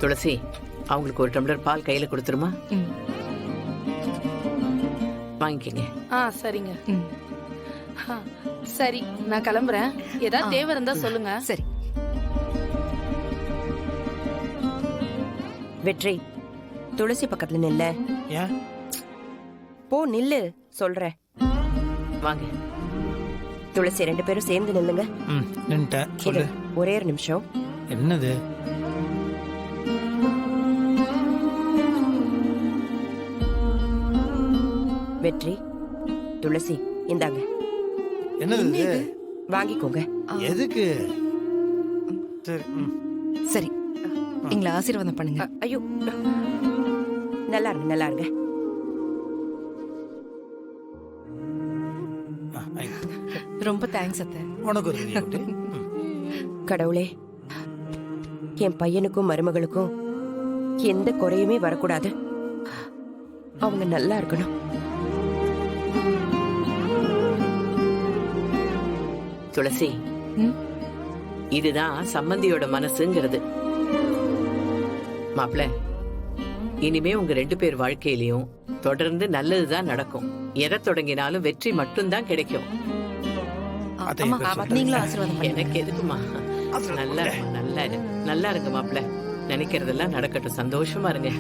துளசி, அவங்களுக்கு ஒரு டம்ளர் பால் கையில கொடுத்துருமா? வாங்கிக்கங்க. சரிங்க. சரி, நான் கிளம்புறேன். ஏதாவது தேவை இருந்தா சொல்லுங்க. சரி. வெற்றி, துளசி பக்கத்துல நில்ல. ஏன்? போ நில்லு சொல்றேன். வாங்க. துளசி 2 பேரும் சேர்ந்து நில்லுங்க. நின்னுட்டேன். சொல்லு. ஒரே ஒரு நிமிஷம். என்னது? வெற்றி, துளசி இந்தாங்க. என்னது? வாங்கிக்கோங்க. எதுக்கு? சரி. சரி, எங்களை ஆசீர்வாதம் பண்ணுங்க. ஐயோ, நல்லா இருங்க, நல்லா இருங்க. ரொம்ப தேங்க்ஸ் அத்தை. உனக்கு ஒரு பெரிய குட்டி. கடவுளே, என் பையனுக்கும் மருமகளுக்கும் எந்த குறையுமே வரக்கூடாது. அவங்க நல்லா இருக்கணும். துளசி, இதுதான் சம்மந்தியோட மனசுங்கிறது. மாப்பிள்ள, இனிமே உங்க 2 பேர் வாழ்க்கையிலயும் தொடர்ந்து நல்லதுதான் நடக்கும். எதை தொடங்கினாலும் வெற்றி மட்டும்தான் கிடைக்கும். நீங்களும் ஆசீர்வாதம் பண்ணுங்க. எனக்கு எதுக்குமா? நல்லா இருங்க, நல்லா இருங்க மாப்பிள்ள. நினைக்கிறதெல்லாம் நடக்கட்டும். சந்தோஷமா இருங்க.